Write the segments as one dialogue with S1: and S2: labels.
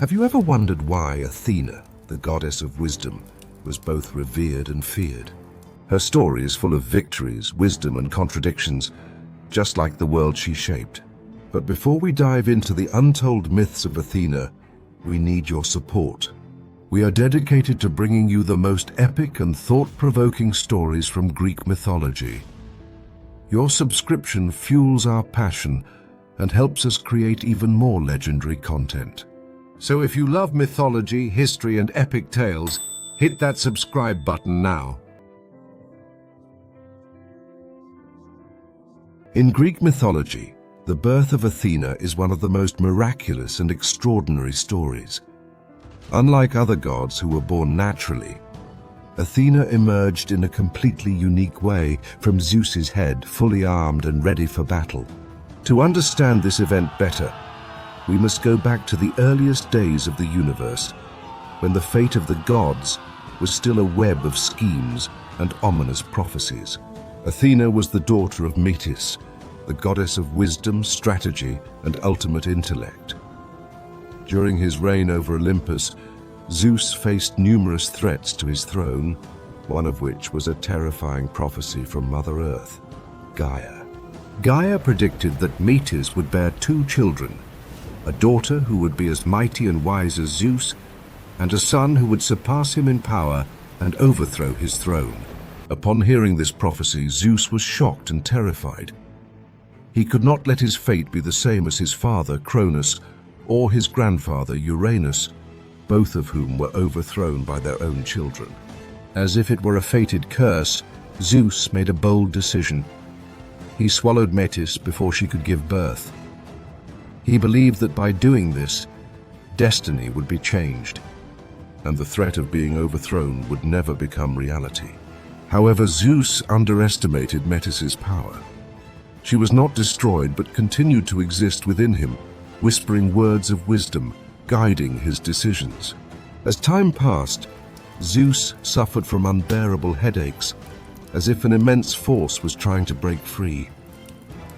S1: Have you ever wondered why Athena, the goddess of wisdom, was both revered and feared? Her story is full of victories, wisdom, and contradictions, just like the world she shaped. But before we dive into the untold myths of Athena, we need your support. We are dedicated to bringing you the most epic and thought-provoking stories from Greek mythology. Your subscription fuels our passion and helps us create even more legendary content. So if you love mythology, history, and epic tales, hit that subscribe button now. In Greek mythology, the birth of Athena is one of the most miraculous and extraordinary stories. Unlike other gods who were born naturally, Athena emerged in a completely unique way from Zeus's head, fully armed and ready for battle. To understand this event better, we must go back to the earliest days of the universe, when the fate of the gods was still a web of schemes and ominous prophecies. Athena was the daughter of Metis, the goddess of wisdom, strategy, and ultimate intellect. During his reign over Olympus, Zeus faced numerous threats to his throne, one of which was a terrifying prophecy from Mother Earth, Gaia. Gaia predicted that Metis would bear two children, a daughter who would be as mighty and wise as Zeus, and a son who would surpass him in power and overthrow his throne. Upon hearing this prophecy, Zeus was shocked and terrified. He could not let his fate be the same as his father, Cronus, or his grandfather, Uranus, both of whom were overthrown by their own children. As if it were a fated curse, Zeus made a bold decision. He swallowed Metis before she could give birth. He believed that by doing this, destiny would be changed, and the threat of being overthrown would never become reality. However, Zeus underestimated Metis's power. She was not destroyed, but continued to exist within him, whispering words of wisdom, guiding his decisions. As time passed, Zeus suffered from unbearable headaches, as if an immense force was trying to break free.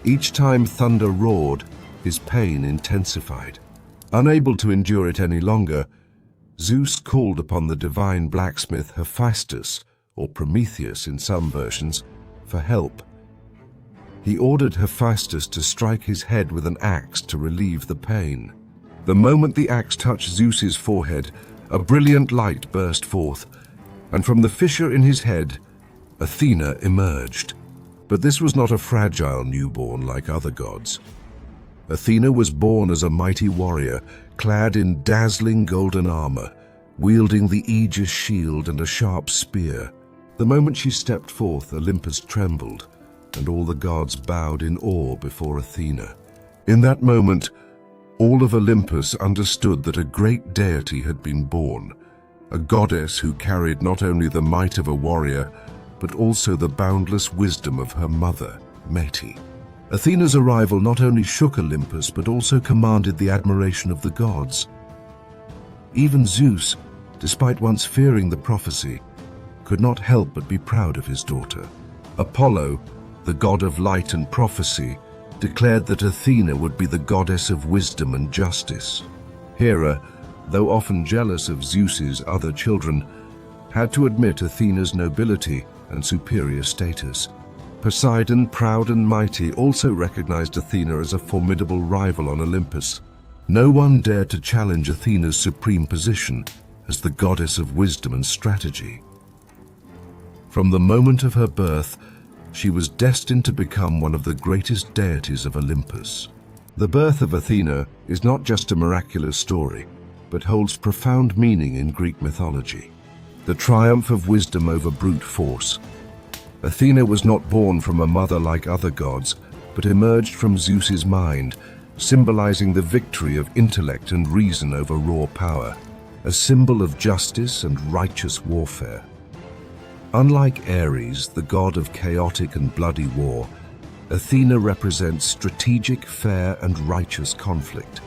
S1: Each time thunder roared, his pain intensified. Unable to endure it any longer, Zeus called upon the divine blacksmith Hephaestus, or Prometheus in some versions, for help. He ordered Hephaestus to strike his head with an axe to relieve the pain. The moment the axe touched Zeus's forehead, a brilliant light burst forth, and from the fissure in his head, Athena emerged. But this was not a fragile newborn like other gods. Athena was born as a mighty warrior, clad in dazzling golden armor, wielding the Aegis shield and a sharp spear. The moment she stepped forth, Olympus trembled, and all the gods bowed in awe before Athena. In that moment, all of Olympus understood that a great deity had been born, a goddess who carried not only the might of a warrior, but also the boundless wisdom of her mother, Metis. Athena's arrival not only shook Olympus, but also commanded the admiration of the gods. Even Zeus, despite once fearing the prophecy, could not help but be proud of his daughter. Apollo, the god of light and prophecy, declared that Athena would be the goddess of wisdom and justice. Hera, though often jealous of Zeus's other children, had to admit Athena's nobility and superior status. Poseidon, proud and mighty, also recognized Athena as a formidable rival on Olympus. No one dared to challenge Athena's supreme position as the goddess of wisdom and strategy. From the moment of her birth, she was destined to become one of the greatest deities of Olympus. The birth of Athena is not just a miraculous story, but holds profound meaning in Greek mythology. The triumph of wisdom over brute force. Athena was not born from a mother like other gods, but emerged from Zeus's mind, symbolizing the victory of intellect and reason over raw power, a symbol of justice and righteous warfare. Unlike Ares, the god of chaotic and bloody war, Athena represents strategic, fair, and righteous conflict.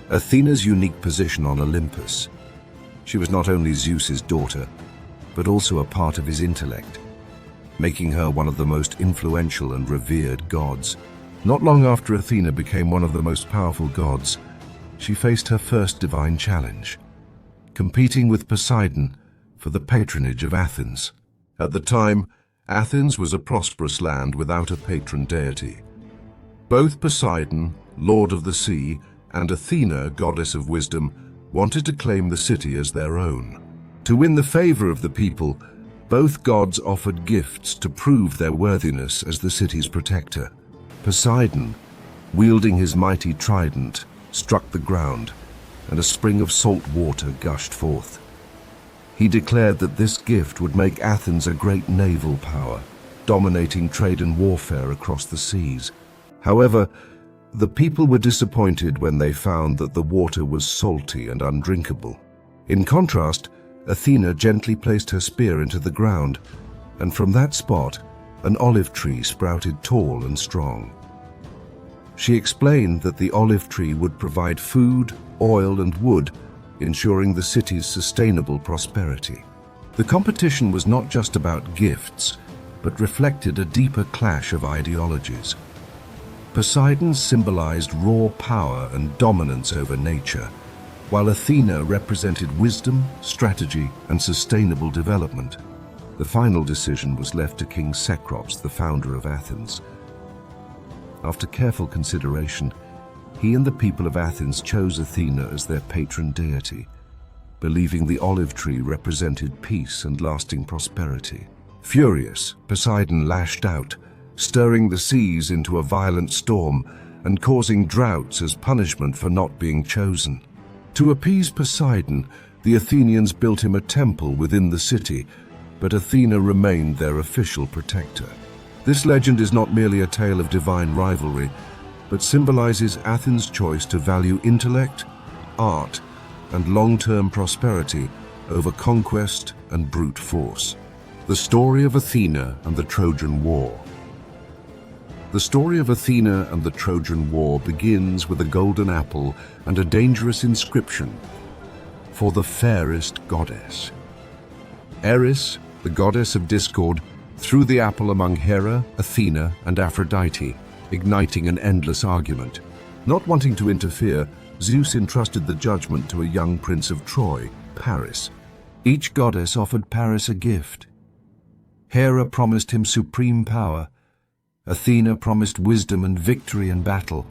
S1: Athena's unique position on Olympus. She was not only Zeus's daughter, but also a part of his intellect, making her one of the most influential and revered gods. Not long after Athena became one of the most powerful gods, she faced her first divine challenge, competing with Poseidon for the patronage of Athens. At the time, Athens was a prosperous land without a patron deity. Both Poseidon, lord of the sea, and Athena, goddess of wisdom, wanted to claim the city as their own. To win the favor of the people, both gods offered gifts to prove their worthiness as the city's protector. Poseidon, wielding his mighty trident, struck the ground, and a spring of salt water gushed forth. He declared that this gift would make Athens a great naval power, dominating trade and warfare across the seas. However, the people were disappointed when they found that the water was salty and undrinkable. In contrast, Athena gently placed her spear into the ground, and from that spot, an olive tree sprouted tall and strong. She explained that the olive tree would provide food, oil, and wood, ensuring the city's sustainable prosperity. The competition was not just about gifts, but reflected a deeper clash of ideologies. Poseidon symbolized raw power and dominance over nature, while Athena represented wisdom, strategy, and sustainable development. The final decision was left to King Cecrops, the founder of Athens. After careful consideration, he and the people of Athens chose Athena as their patron deity, believing the olive tree represented peace and lasting prosperity. Furious, Poseidon lashed out, stirring the seas into a violent storm and causing droughts as punishment for not being chosen. To appease Poseidon, the Athenians built him a temple within the city, but Athena remained their official protector. This legend is not merely a tale of divine rivalry, but symbolizes Athens' choice to value intellect, art, and long-term prosperity over conquest and brute force. The story of Athena and the Trojan War. The story of Athena and the Trojan War begins with a golden apple and a dangerous inscription: "For the fairest goddess." Eris, the goddess of discord, threw the apple among Hera, Athena, and Aphrodite, igniting an endless argument. Not wanting to interfere, Zeus entrusted the judgment to a young prince of Troy, Paris. Each goddess offered Paris a gift. Hera promised him supreme power, Athena promised wisdom and victory in battle,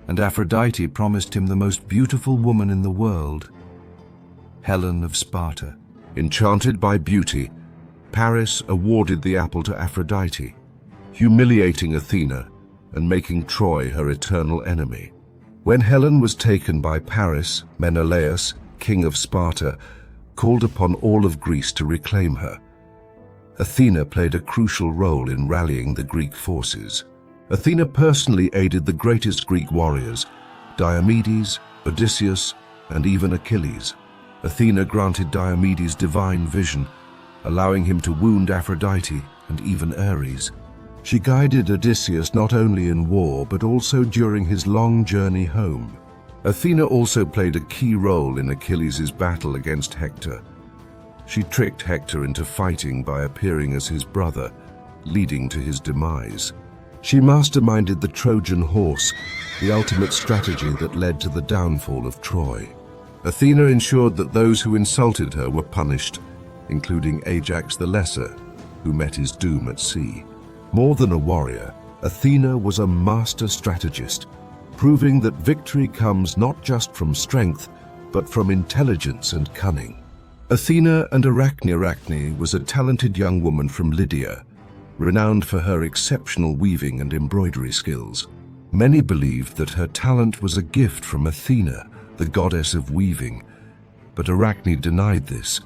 S1: and Aphrodite promised him the most beautiful woman in the world, Helen of Sparta. Enchanted by beauty, Paris awarded the apple to Aphrodite, humiliating Athena and making Troy her eternal enemy. When Helen was taken by Paris, Menelaus, king of Sparta, called upon all of Greece to reclaim her. Athena played a crucial role in rallying the Greek forces. Athena personally aided the greatest Greek warriors, Diomedes, Odysseus, and even Achilles. Athena granted Diomedes divine vision, allowing him to wound Aphrodite and even Ares. She guided Odysseus not only in war but also during his long journey home. Athena also played a key role in Achilles' battle against Hector. She tricked Hector into fighting by appearing as his brother, leading to his demise. She masterminded the Trojan Horse, the ultimate strategy that led to the downfall of Troy. Athena ensured that those who insulted her were punished, including Ajax the Lesser, who met his doom at sea. More than a warrior, Athena was a master strategist, proving that victory comes not just from strength, but from intelligence and cunning. Athena and Arachne. Arachne was a talented young woman from Lydia, renowned for her exceptional weaving and embroidery skills. Many believed that her talent was a gift from Athena, the goddess of weaving, but Arachne denied this,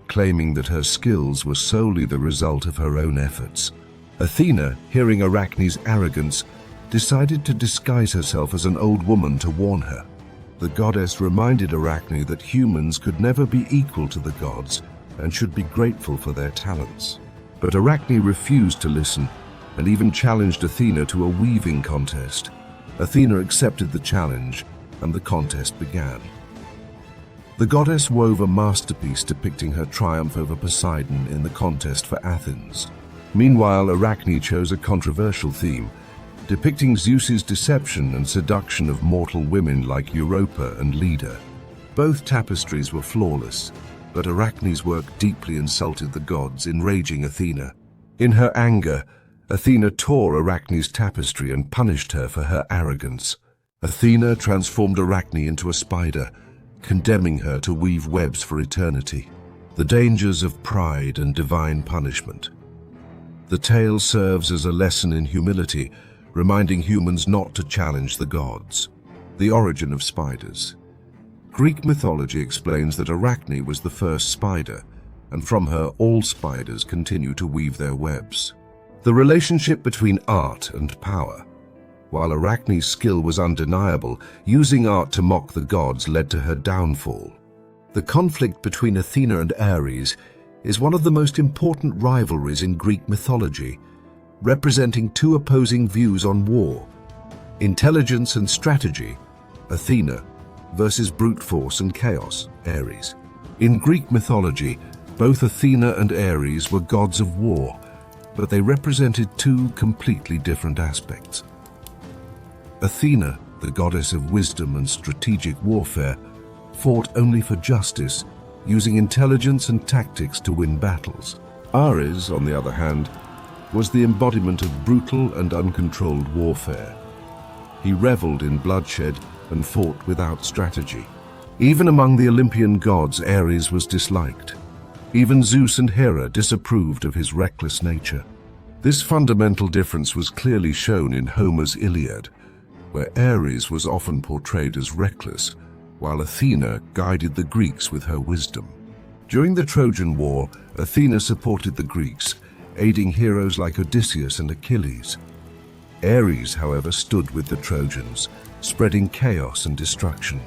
S1: claiming that her skills were solely the result of her own efforts. Athena, hearing Arachne's arrogance, decided to disguise herself as an old woman to warn her. The goddess reminded Arachne that humans could never be equal to the gods and should be grateful for their talents. But Arachne refused to listen and even challenged Athena to a weaving contest. Athena accepted the challenge and the contest began. The goddess wove a masterpiece depicting her triumph over Poseidon in the contest for Athens. Meanwhile, Arachne chose a controversial theme, depicting Zeus's deception and seduction of mortal women like Europa and Leda. Both tapestries were flawless, but Arachne's work deeply insulted the gods, enraging Athena. In her anger, Athena tore Arachne's tapestry and punished her for her arrogance. Athena transformed Arachne into a spider, condemning her to weave webs for eternity. The dangers of pride and divine punishment. The tale serves as a lesson in humility, reminding humans not to challenge the gods. The origin of spiders. Greek mythology explains that Arachne was the first spider, and from her all spiders continue to weave their webs. The relationship between art and power. While Arachne's skill was undeniable, using art to mock the gods led to her downfall. The conflict between Athena and Ares is one of the most important rivalries in Greek mythology, representing two opposing views on war. Intelligence and strategy, Athena, versus brute force and chaos, Ares. In Greek mythology, both Athena and Ares were gods of war, but they represented two completely different aspects. Athena, the goddess of wisdom and strategic warfare, fought only for justice, using intelligence and tactics to win battles. Ares, on the other hand, was the embodiment of brutal and uncontrolled warfare. He reveled in bloodshed and fought without strategy. Even among the Olympian gods, Ares was disliked. Even Zeus and Hera disapproved of his reckless nature. This fundamental difference was clearly shown in Homer's Iliad, where Ares was often portrayed as reckless, while Athena guided the Greeks with her wisdom. During the Trojan War, Athena supported the Greeks, aiding heroes like Odysseus and Achilles. Ares, however, stood with the Trojans, spreading chaos and destruction.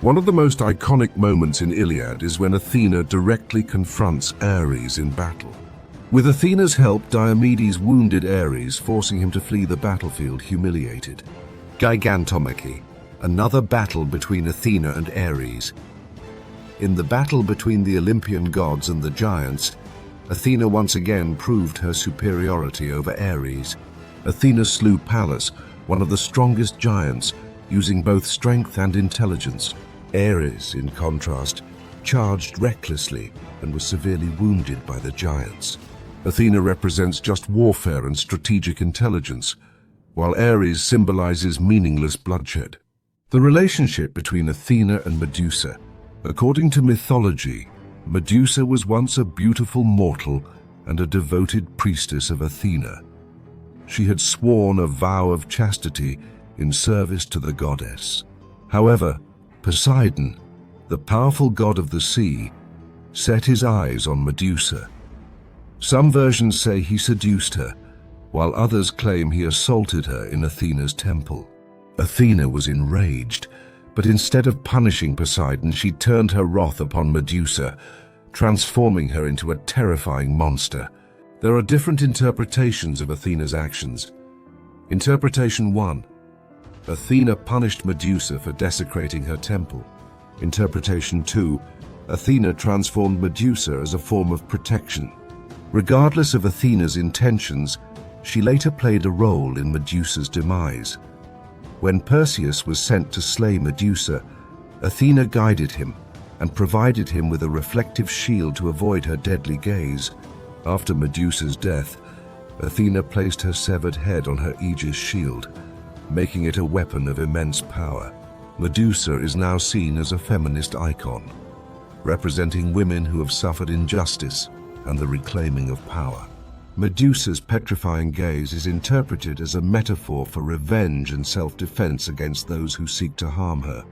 S1: One of the most iconic moments in Iliad is when Athena directly confronts Ares in battle. With Athena's help, Diomedes wounded Ares, forcing him to flee the battlefield humiliated. Gigantomachy, another battle between Athena and Ares. In the battle between the Olympian gods and the giants, Athena once again proved her superiority over Ares. Athena slew Pallas, one of the strongest giants, using both strength and intelligence. Ares, in contrast, charged recklessly and was severely wounded by the giants. Athena represents just warfare and strategic intelligence, while Ares symbolizes meaningless bloodshed. The relationship between Athena and Medusa. According to mythology, Medusa was once a beautiful mortal and a devoted priestess of Athena. She had sworn a vow of chastity in service to the goddess. However, Poseidon, the powerful god of the sea, set his eyes on Medusa. Some versions say he seduced her, while others claim he assaulted her in Athena's temple. Athena was enraged, but instead of punishing Poseidon, she turned her wrath upon Medusa, transforming her into a terrifying monster. There are different interpretations of Athena's actions. Interpretation 1. Athena punished Medusa for desecrating her temple. Interpretation 2. Athena transformed Medusa as a form of protection. Regardless of Athena's intentions, she later played a role in Medusa's demise. When Perseus was sent to slay Medusa, Athena guided him and provided him with a reflective shield to avoid her deadly gaze. After Medusa's death, Athena placed her severed head on her Aegis shield, making it a weapon of immense power. Medusa is now seen as a feminist icon, representing women who have suffered injustice and the reclaiming of power. Medusa's petrifying gaze is interpreted as a metaphor for revenge and self-defense against those who seek to harm her.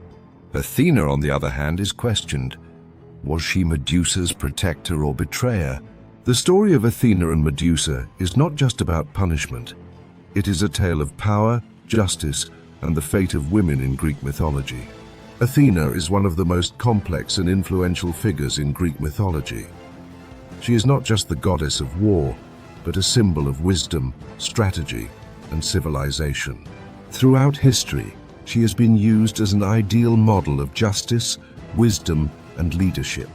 S1: Athena, on the other hand, is questioned. Was she Medusa's protector or betrayer? The story of Athena and Medusa is not just about punishment. It is a tale of power, justice, and the fate of women in Greek mythology. Athena is one of the most complex and influential figures in Greek mythology. She is not just the goddess of war, but a symbol of wisdom, strategy, and civilization. Throughout history, she has been used as an ideal model of justice, wisdom, and leadership.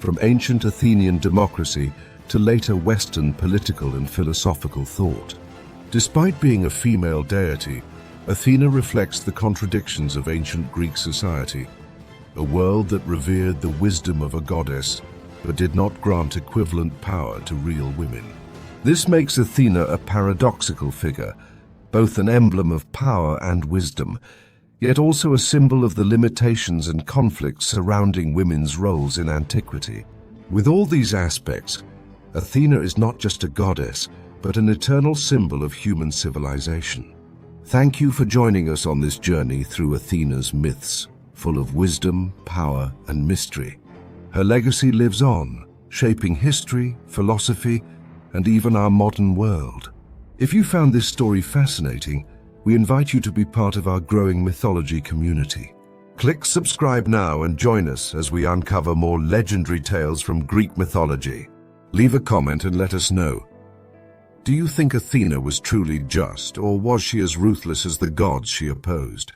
S1: From ancient Athenian democracy to later Western political and philosophical thought. Despite being a female deity, Athena reflects the contradictions of ancient Greek society, a world that revered the wisdom of a goddess but did not grant equivalent power to real women. This makes Athena a paradoxical figure, both an emblem of power and wisdom, yet also a symbol of the limitations and conflicts surrounding women's roles in antiquity. With all these aspects, Athena is not just a goddess, but an eternal symbol of human civilization. Thank you for joining us on this journey through Athena's myths, full of wisdom, power, and mystery. Her legacy lives on, shaping history, philosophy, and even our modern world. If you found this story fascinating, we invite you to be part of our growing mythology community. Click subscribe now and join us as we uncover more legendary tales from Greek mythology. Leave a comment and let us know. Do you think Athena was truly just, or was she as ruthless as the gods she opposed?